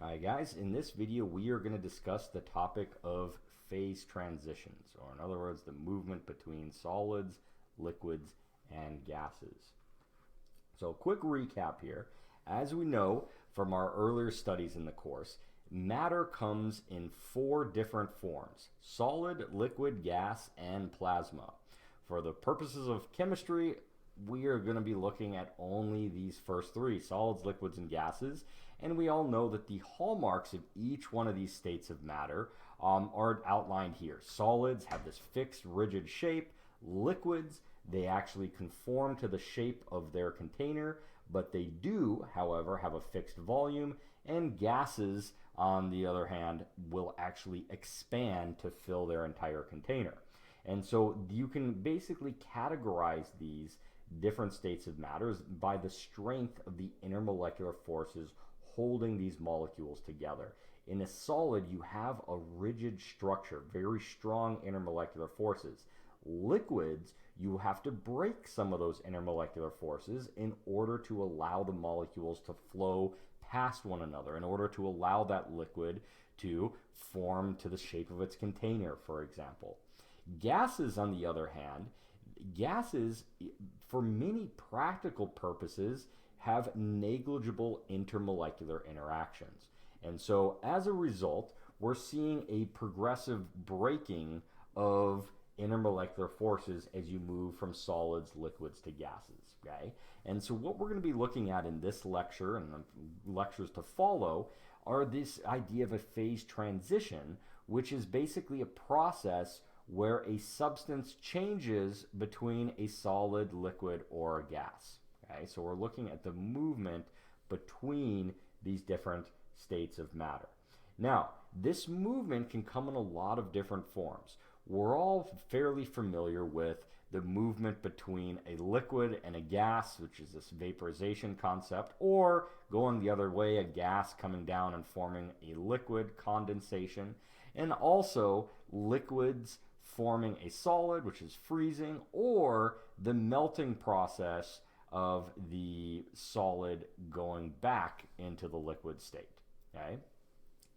Alright guys, in this video we are going to discuss the topic of phase transitions, or in other words, the movement between solids, liquids, and gases. So quick recap here. As we know from our earlier studies in the course, matter comes in four different forms: solid, liquid, gas, and plasma. For the purposes of chemistry, we are going to be looking at only these first three: solids, liquids, and gases. And we all know that the hallmarks of each one of these states of matter are outlined here. Solids have this fixed, rigid shape. Liquids, they actually conform to the shape of their container, but they do, however, have a fixed volume. And gases, on the other hand, will actually expand to fill their entire container. And so you can basically categorize these different states of matter by the strength of the intermolecular forces holding these molecules together. In a solid, you have a rigid structure, very strong intermolecular forces. Liquids, you have to break some of those intermolecular forces in order to allow the molecules to flow past one another, in order to allow that liquid to form to the shape of its container, for example. Gases, on the other hand, gases, for many practical purposes, have negligible intermolecular interactions. And so as a result, we're seeing a progressive breaking of intermolecular forces as you move from solids, liquids to gases, okay? And so what we're going to be looking at in this lecture and the lectures to follow are this idea of a phase transition, which is basically a process where a substance changes between a solid, liquid, or a gas. Okay, so we're looking at the movement between these different states of matter. Now, this movement can come in a lot of different forms. We're all fairly familiar with the movement between a liquid and a gas, which is this vaporization concept, or going the other way, a gas coming down and forming a liquid, condensation, and also liquids forming a solid, which is freezing, or the melting process of the solid going back into the liquid state. Okay?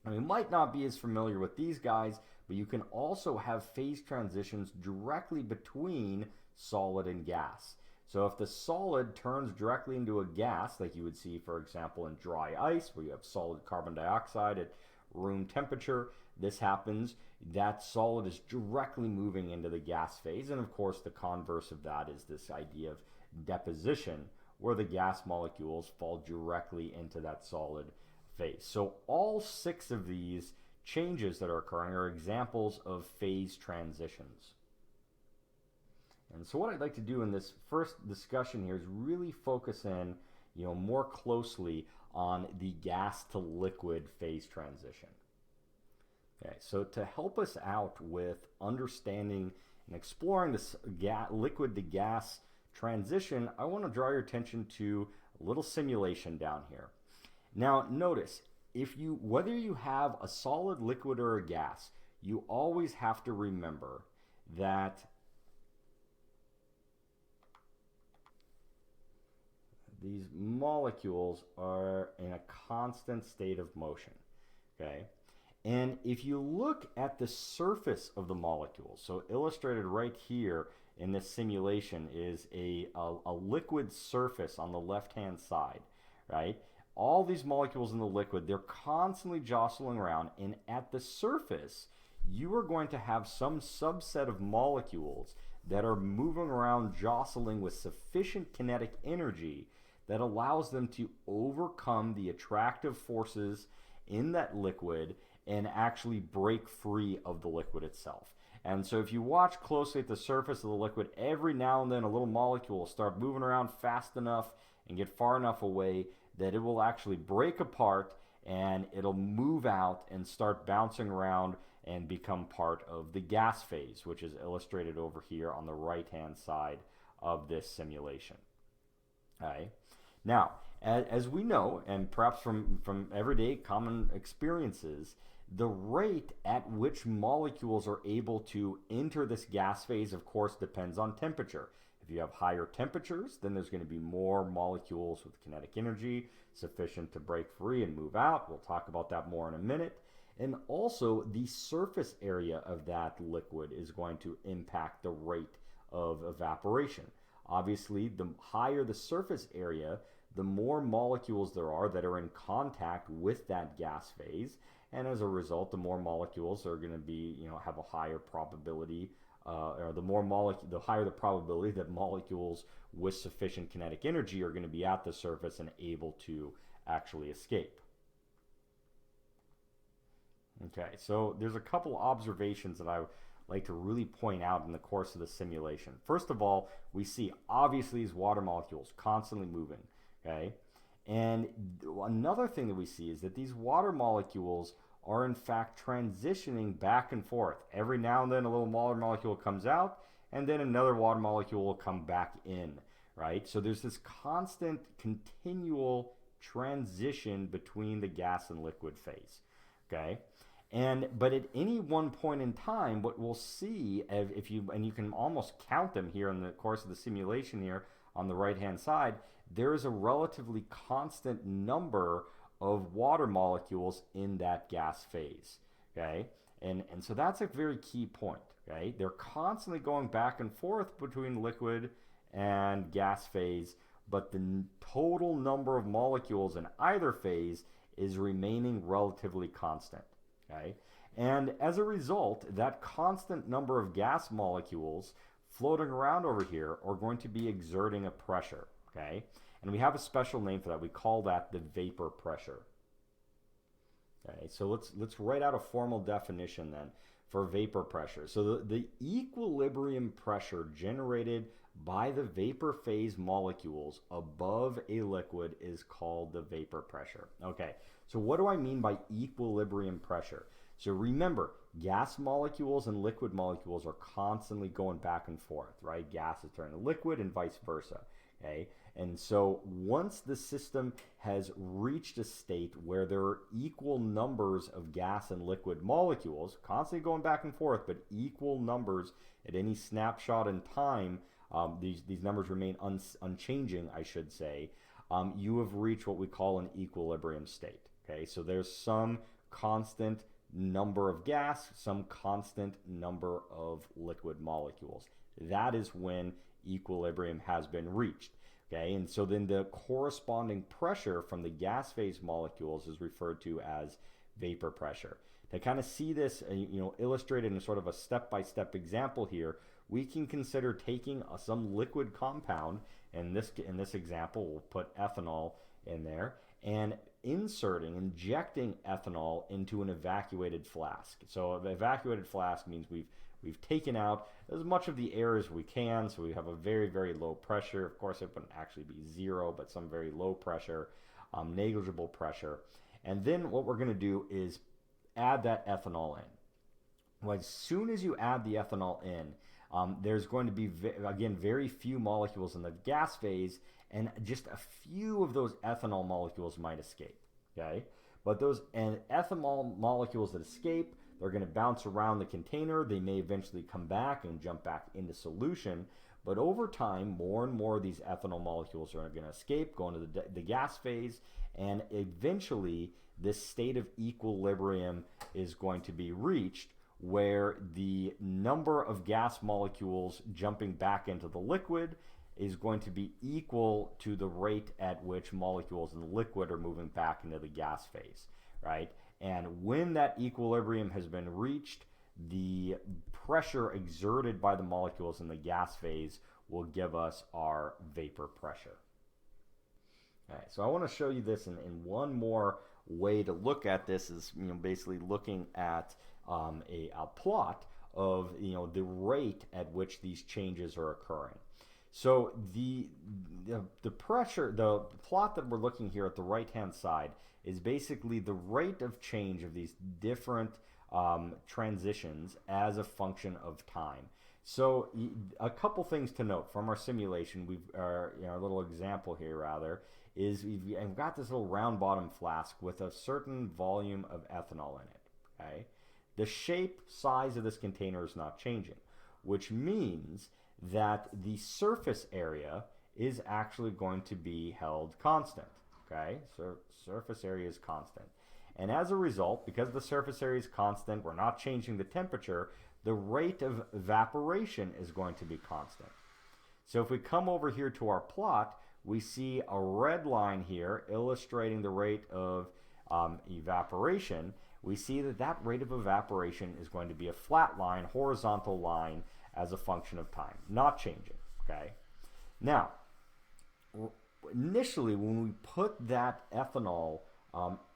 And we might not be as familiar with these guys, but you can also have phase transitions directly between solid and gas. So if the solid turns directly into a gas, like you would see, for example, in dry ice, where you have solid carbon dioxide at room temperature, this happens. That solid is directly moving into the gas phase. And of course, the converse of that is this idea of deposition, where the gas molecules fall directly into that solid phase. So all six of these changes that are occurring are examples of phase transitions. And so what I'd like to do in this first discussion here is really focus in, more closely on the gas to liquid phase transition. Okay, so to help us out with understanding and exploring this liquid to gas transition, I want to draw your attention to a little simulation down here. Now notice, whether you have a solid, liquid, or a gas, you always have to remember that these molecules are in a constant state of motion, okay? And if you look at the surface of the molecules, so illustrated right here in this simulation is a liquid surface on the left-hand side, right? All these molecules in the liquid, they're constantly jostling around, and at the surface, you are going to have some subset of molecules that are moving around, jostling with sufficient kinetic energy that allows them to overcome the attractive forces in that liquid and actually break free of the liquid itself. And so if you watch closely at the surface of the liquid, every now and then a little molecule will start moving around fast enough and get far enough away that it will actually break apart, and it'll move out and start bouncing around and become part of the gas phase, which is illustrated over here on the right-hand side of this simulation. All right. Now, as we know, and perhaps from everyday common experiences, the rate at which molecules are able to enter this gas phase, of course, depends on temperature. If you have higher temperatures, then there's going to be more molecules with kinetic energy sufficient to break free and move out. We'll talk about that more in a minute. And also, the surface area of that liquid is going to impact the rate of evaporation. Obviously, the higher the surface area, the more molecules there are that are in contact with that gas phase, and as a result, the more molecules are going to be, have a higher probability, or the higher the probability that molecules with sufficient kinetic energy are going to be at the surface and able to actually escape. Okay, so there's a couple observations that I would like to really point out in the course of the simulation. First of all, we see obviously these water molecules constantly moving, okay? And another thing that we see is that these water molecules are in fact transitioning back and forth. Every now and then a little water molecule comes out, and then another water molecule will come back in, right? So there's this constant, continual transition between the gas and liquid phase, okay? But at any one point in time, what we'll see, and you can almost count them here in the course of the simulation here on the right-hand side, there is a relatively constant number of water molecules in that gas phase, okay? And so that's a very key point, okay? They're constantly going back and forth between liquid and gas phase, but the total number of molecules in either phase is remaining relatively constant. Okay? And as a result, that constant number of gas molecules floating around over here are going to be exerting a pressure. Okay? And we have a special name for that. We call that the vapor pressure. Okay, so let's write out a formal definition then for vapor pressure. So the equilibrium pressure generated by the vapor phase molecules above a liquid is called the vapor pressure. Okay, so what do I mean by equilibrium pressure? So remember, gas molecules and liquid molecules are constantly going back and forth, right? Gas is turning to liquid and vice versa, okay? And so once the system has reached a state where there are equal numbers of gas and liquid molecules, constantly going back and forth, but equal numbers at any snapshot in time, these numbers remain unchanging, I should say, you have reached what we call an equilibrium state. Okay, so there's some constant number of gas, some constant number of liquid molecules. That is when equilibrium has been reached. Okay, and so then the corresponding pressure from the gas phase molecules is referred to as vapor pressure. To kind of see this, illustrated in sort of a step-by-step example here, we can consider taking some liquid compound, and in this example, we'll put ethanol in there, and injecting ethanol into an evacuated flask. So an evacuated flask means we've taken out as much of the air as we can, so we have a very, very low pressure. Of course, it wouldn't actually be zero, but some very low pressure, negligible pressure. And then what we're going to do is add that ethanol in. Well, as soon as you add the ethanol in, there's going to be, again, very few molecules in the gas phase, and just a few of those ethanol molecules might escape, okay? But those ethanol molecules that escape, they're going to bounce around the container. They may eventually come back and jump back into solution. But over time, more and more of these ethanol molecules are going to escape, go into the gas phase, and eventually this state of equilibrium is going to be reached, where the number of gas molecules jumping back into the liquid is going to be equal to the rate at which molecules in the liquid are moving back into the gas phase, right? And when that equilibrium has been reached, the pressure exerted by the molecules in the gas phase will give us our vapor pressure. All right, so I want to show you this in one more way to look at this is, basically looking at a plot of, the rate at which these changes are occurring. So the pressure, the plot that we're looking here at the right-hand side is basically the rate of change of these different transitions as a function of time. So a couple things to note from our simulation, our little example here rather, is we've got this little round bottom flask with a certain volume of ethanol in it, okay? The shape, size of this container is not changing, which means that the surface area is actually going to be held constant. Okay, so surface area is constant. And as a result, because the surface area is constant, we're not changing the temperature, the rate of evaporation is going to be constant. So if we come over here to our plot, we see a red line here illustrating the rate of evaporation. We see that that rate of evaporation is going to be a flat line, horizontal line, as a function of time, not changing. Okay. Now, initially, when we put that ethanol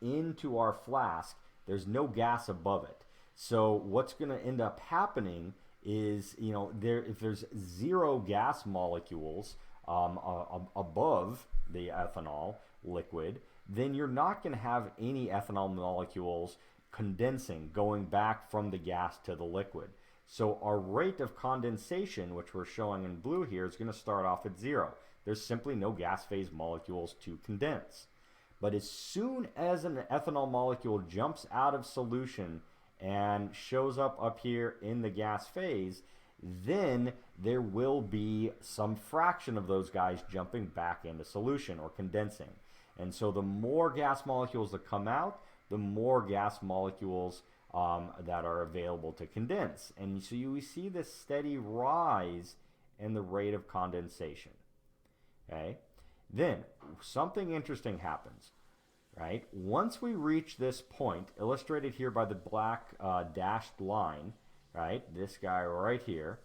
into our flask, there's no gas above it. So what's going to end up happening is, if there's 0 gas molecules above the ethanol liquid, then you're not going to have any ethanol molecules condensing, going back from the gas to the liquid. So our rate of condensation, which we're showing in blue here, is going to start off at 0. There's simply no gas phase molecules to condense. But as soon as an ethanol molecule jumps out of solution and shows up here in the gas phase, then there will be some fraction of those guys jumping back into solution or condensing. And so the more gas molecules that come out, the more gas molecules that are available to condense. And so we see this steady rise in the rate of condensation. Okay? Then something interesting happens. Right? Once we reach this point, illustrated here by the black dashed line, right? This guy right here,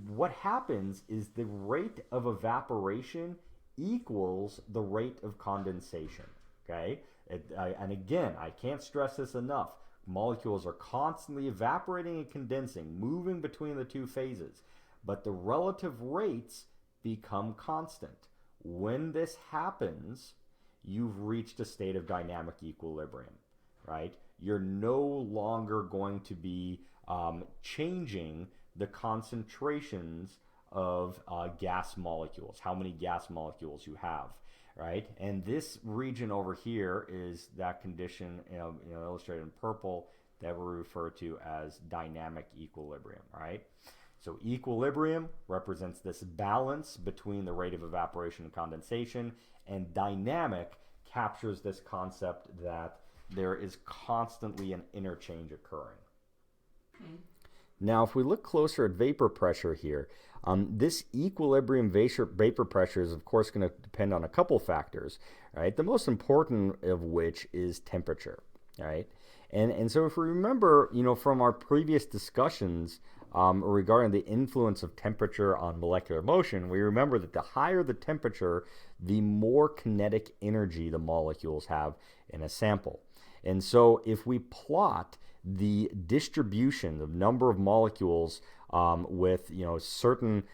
what happens is the rate of evaporation equals the rate of condensation. Okay? And again, I can't stress this enough. Molecules are constantly evaporating and condensing, moving between the two phases, but the relative rates become constant. When this happens, you've reached a state of dynamic equilibrium, right? You're no longer going to be changing the concentrations of gas molecules, how many gas molecules you have, right? And this region over here is that condition, illustrated in purple, that we refer to as dynamic equilibrium, right? So equilibrium represents this balance between the rate of evaporation and condensation, and dynamic captures this concept that there is constantly an interchange occurring. Okay. Now, if we look closer at vapor pressure here, this equilibrium vapor pressure is, of course, going to depend on a couple factors, right? The most important of which is temperature, right? And so if we remember, from our previous discussions regarding the influence of temperature on molecular motion, we remember that the higher the temperature, the more kinetic energy the molecules have in a sample. And so if we plot the distribution of number of molecules with certain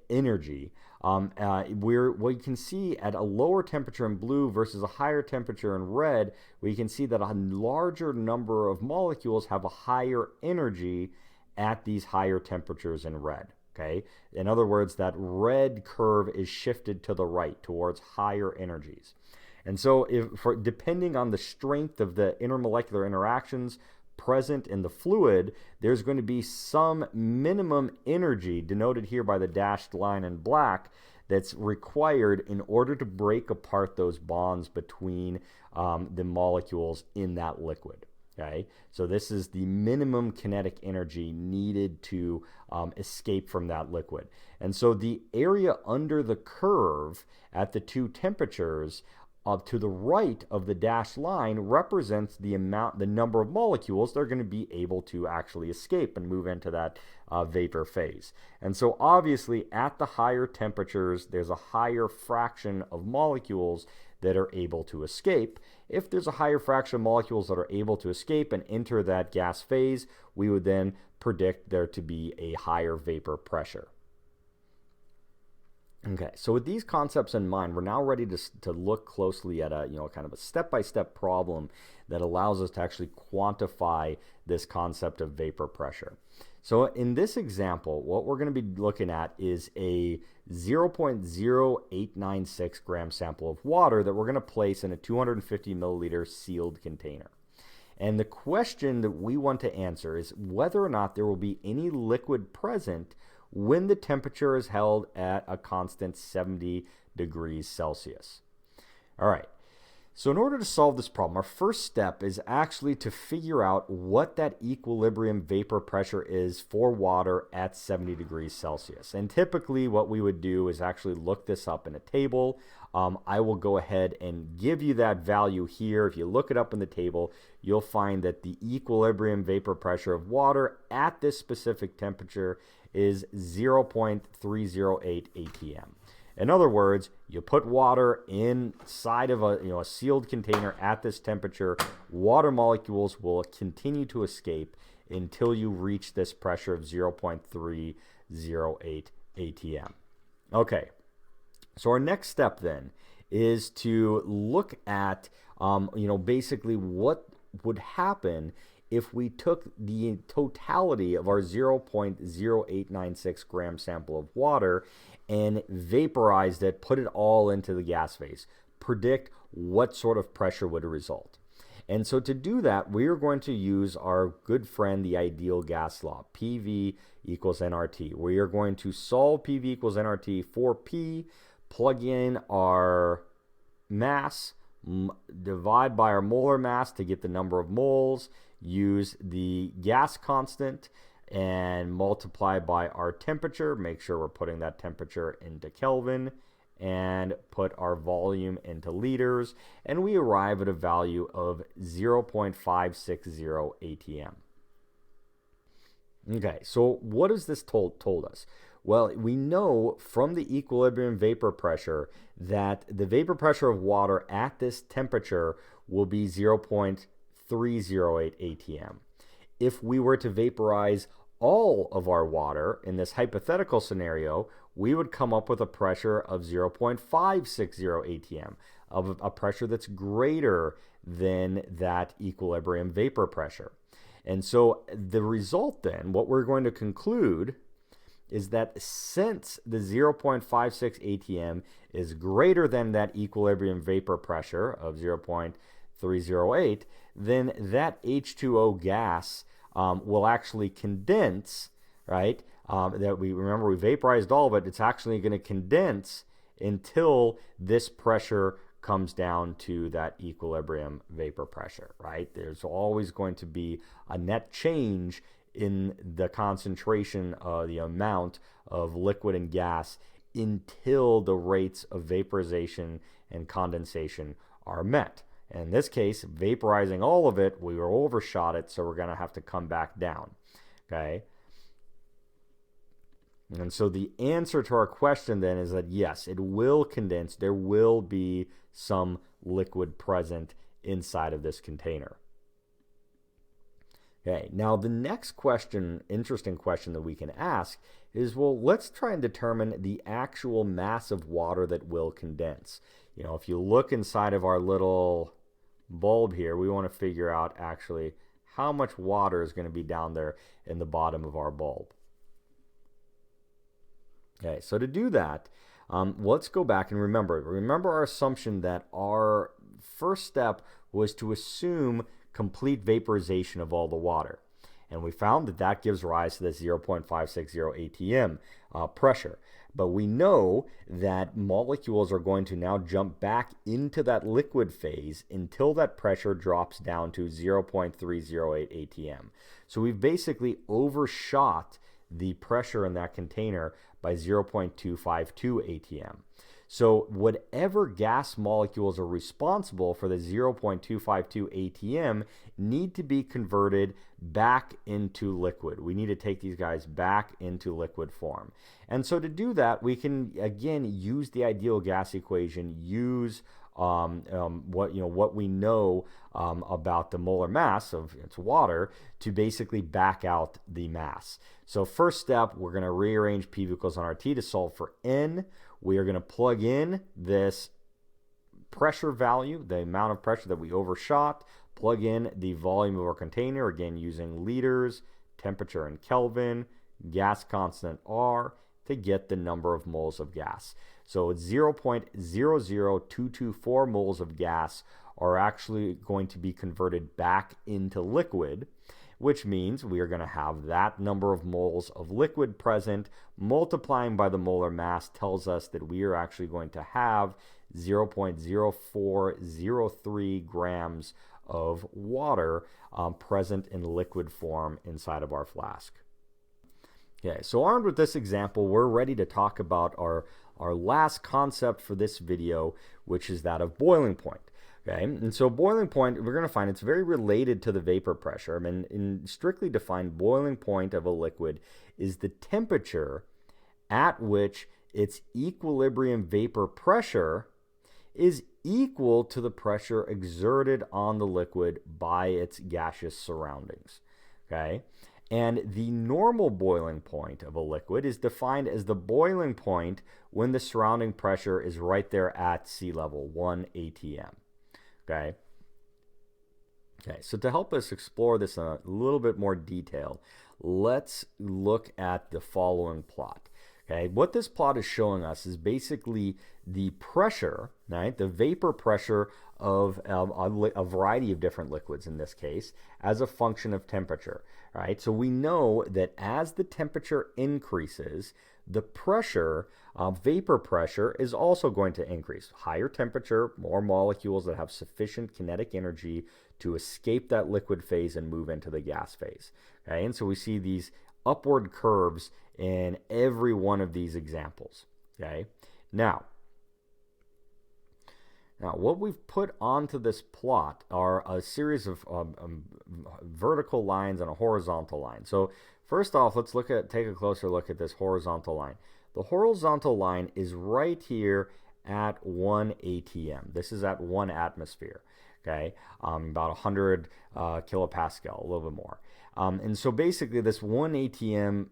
energy, we can see at a lower temperature in blue versus a higher temperature in red, we can see that a larger number of molecules have a higher energy at these higher temperatures in red. Okay? In other words, that red curve is shifted to the right towards higher energies. And so depending on the strength of the intermolecular interactions present in the fluid, there's going to be some minimum energy, denoted here by the dashed line in black, that's required in order to break apart those bonds between the molecules in that liquid. Okay, so this is the minimum kinetic energy needed to escape from that liquid. And so the area under the curve at the two temperatures to the right of the dashed line represents the number of molecules that are going to be able to actually escape and move into that vapor phase. And so obviously at the higher temperatures, there's a higher fraction of molecules that are able to escape. If there's a higher fraction of molecules that are able to escape and enter that gas phase, we would then predict there to be a higher vapor pressure. Okay, so with these concepts in mind, we're now ready to look closely at a kind of a step-by-step problem that allows us to actually quantify this concept of vapor pressure. So in this example, what we're going to be looking at is a 0.0896 gram sample of water that we're going to place in a 250 milliliter sealed container. And the question that we want to answer is whether or not there will be any liquid present when the temperature is held at a constant 70 degrees Celsius. All right. So in order to solve this problem, our first step is actually to figure out what that equilibrium vapor pressure is for water at 70 degrees Celsius. And typically what we would do is actually look this up in a table. I will go ahead and give you that value here. If you look it up in the table, you'll find that the equilibrium vapor pressure of water at this specific temperature is 0.308 atm. In other words, you put water inside of a sealed container at this temperature, water molecules will continue to escape until you reach this pressure of 0.308 atm. Okay, so our next step then is to look at basically what would happen if we took the totality of our 0.0896 gram sample of water and vaporized it, put it all into the gas phase, predict what sort of pressure would result. And so to do that, we are going to use our good friend, the ideal gas law, PV equals nRT. We are going to solve PV equals nRT for P, plug in our mass, divide by our molar mass to get the number of moles, use the gas constant, and multiply by our temperature. Make sure we're putting that temperature into Kelvin, and put our volume into liters, and we arrive at a value of 0.560 atm. Okay, so what has this told us? Well, we know from the equilibrium vapor pressure that the vapor pressure of water at this temperature will be 0.308 atm. If we were to vaporize all of our water in this hypothetical scenario, we would come up with a pressure of 0.560 atm, of a pressure that's greater than that equilibrium vapor pressure. And so the result then, what we're going to conclude is that since the 0.56 atm is greater than that equilibrium vapor pressure of 0.308, then that H2O gas will actually condense, right? That we vaporized all of it. It's actually going to condense until this pressure comes down to that equilibrium vapor pressure, right? There's always going to be a net change in the concentration, the amount of liquid and gas until the rates of vaporization and condensation are met. In this case, vaporizing all of it, we were overshot it, so we're going to have to come back down. Okay? And so the answer to our question then is that yes, it will condense. There will be some liquid present inside of this container. Okay, now the next question, interesting question that we can ask is, well, let's try and determine the actual mass of water that will condense. You know, if you look inside of our little bulb here, we want to figure out actually how much water is going to be down there in the bottom of our bulb. Okay, so to do that, let's go back and remember our assumption that our first step was to assume complete vaporization of all the water. And we found that that gives rise to this 0.560 atm pressure. But we know that molecules are going to now jump back into that liquid phase until that pressure drops down to 0.308 atm. So we've basically overshot the pressure in that container by 0.252 atm. So whatever gas molecules are responsible for the 0.252 atm need to be converted back into liquid. We need to take these guys back into liquid form. And so to do that, we can again use the ideal gas equation, use what we know about the molar mass of its water to basically back out the mass. So first step, we're going to rearrange PV equals nRT to solve for N. We are going to plug in this pressure value, the amount of pressure that we overshot, plug in the volume of our container, again using liters, temperature in Kelvin, gas constant R, to get the number of moles of gas. So 0.00224 moles of gas are actually going to be converted back into liquid. which means we are going to have that number of moles of liquid present. Multiplying by the molar mass tells us that we are actually going to have 0.0403 grams of water present in liquid form inside of our flask. Okay, so armed with this example, we're ready to talk about our last concept for this video, which is that of boiling point. Okay, and so boiling point, we're going to find it's very related to the vapor pressure. I mean, in strictly defined, boiling point of a liquid is the temperature at which its equilibrium vapor pressure is equal to the pressure exerted on the liquid by its gaseous surroundings. Okay, and the normal boiling point of a liquid is defined as the boiling point when the surrounding pressure is right there at sea level, 1 atm. Okay. Okay, so to help us explore this in a little bit more detail, let's look at the following plot. Okay, what this plot is showing us is basically the pressure, right, the vapor pressure of a variety of different liquids in this case as a function of temperature, right? So we know that as the temperature increases, the pressure, vapor pressure, is also going to increase. Higher temperature, more molecules that have sufficient kinetic energy to escape that liquid phase and move into the gas phase. Okay, and so we see these upward curves in every one of these examples. Okay, now what we've put onto this plot are a series of vertical lines and a horizontal line. So first off, let's take a closer look at this horizontal line. The horizontal line is right here at 1 atm. This is at 1 atmosphere. Okay, about 100 kilopascal, a little bit more. And so basically this 1 atm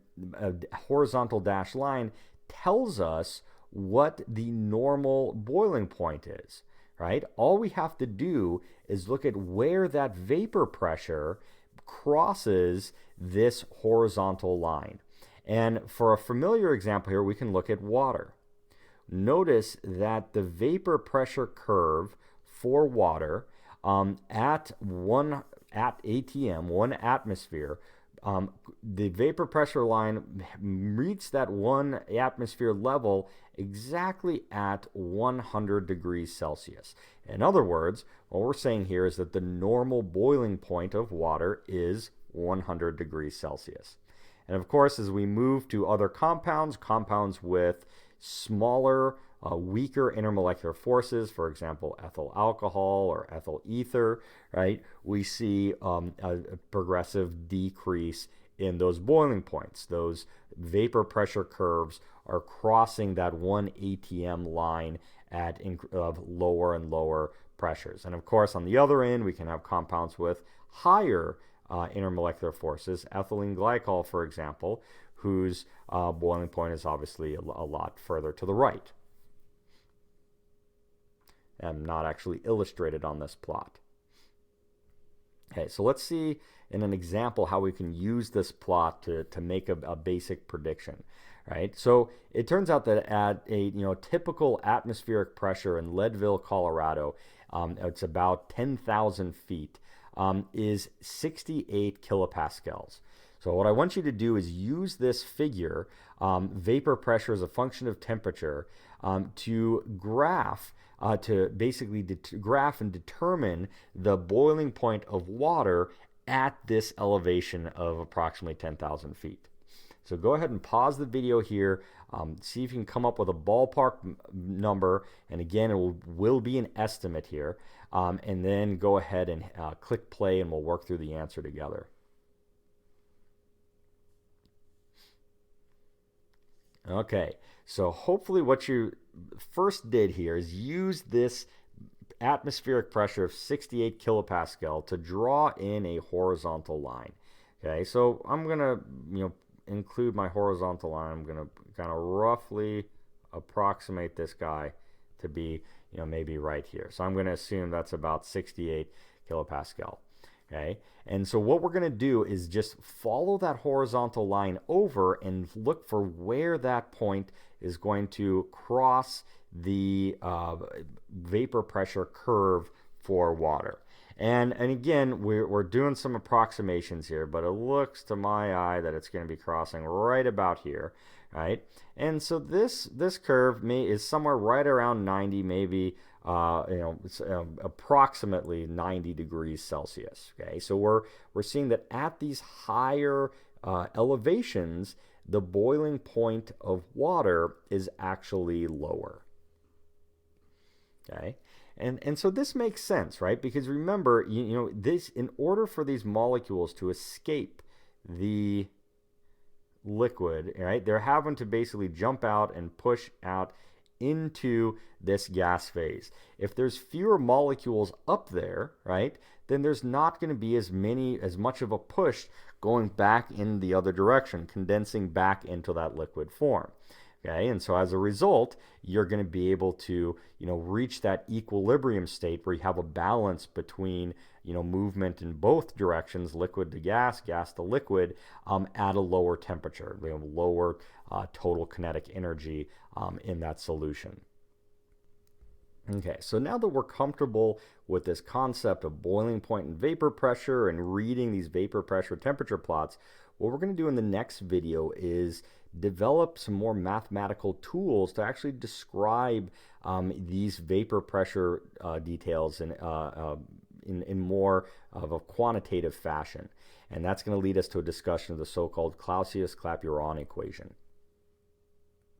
horizontal dashed line tells us what the normal boiling point is, right? All we have to do is look at where that vapor pressure crosses this horizontal line. And for a familiar example here, we can look at water. Notice that the vapor pressure curve for water at 1 atm, 1 atmosphere, the vapor pressure line reached that 1 atmosphere level exactly at 100 degrees Celsius. In other words, what we're saying here is that the normal boiling point of water is 100 degrees Celsius. And of course, as we move to other compounds with smaller, weaker intermolecular forces, for example, ethyl alcohol or ethyl ether, right? We see a progressive decrease in those boiling points. Those vapor pressure curves are crossing that 1 atm line at lower and lower pressures. And of course, on the other end, we can have compounds with higher intermolecular forces, ethylene glycol, for example, whose boiling point is obviously a lot further to the right, and not actually illustrated on this plot. Okay, so let's see in an example how we can use this plot to make a basic prediction, right? So it turns out that at a typical atmospheric pressure in Leadville, Colorado, it's about 10,000 feet, is 68 kilopascals. So what I want you to do is use this figure, vapor pressure as a function of temperature, to graph, graph and determine the boiling point of water at this elevation of approximately 10,000 feet. So go ahead and pause the video here, see if you can come up with a ballpark number, and again, it will be an estimate here, and then go ahead and click play and we'll work through the answer together. Okay, so hopefully what you first did here is use this atmospheric pressure of 68 kilopascal to draw in a horizontal line. Okay, so I'm going to include my horizontal line. I'm going to kind of roughly approximate this guy to be maybe right here. So I'm going to assume that's about 68 kilopascal. Okay, and so what we're going to do is just follow that horizontal line over and look for where that point is going to cross the vapor pressure curve for water. And again, we're doing some approximations here, but it looks to my eye that it's going to be crossing right about here, right? And so this curve is somewhere right around 90, maybe it's approximately 90 degrees Celsius. Okay, so we're seeing that at these higher elevations, the boiling point of water is actually lower. Okay. And so this makes sense, right? Because remember, this, in order for these molecules to escape the liquid, right, they're having to basically jump out and push out into this gas phase. If there's fewer molecules up there, right, then there's not going to be as much of a push going back in the other direction, condensing back into that liquid form. Okay, and so as a result, you're going to be able to, reach that equilibrium state where you have a balance between, movement in both directions, liquid to gas, gas to liquid, at a lower temperature, lower total kinetic energy in that solution. Okay, so now that we're comfortable with this concept of boiling point and vapor pressure and reading these vapor pressure temperature plots, what we're going to do in the next video is develop some more mathematical tools to actually describe these vapor pressure details in more of a quantitative fashion. And that's going to lead us to a discussion of the so-called Clausius-Clapeyron equation.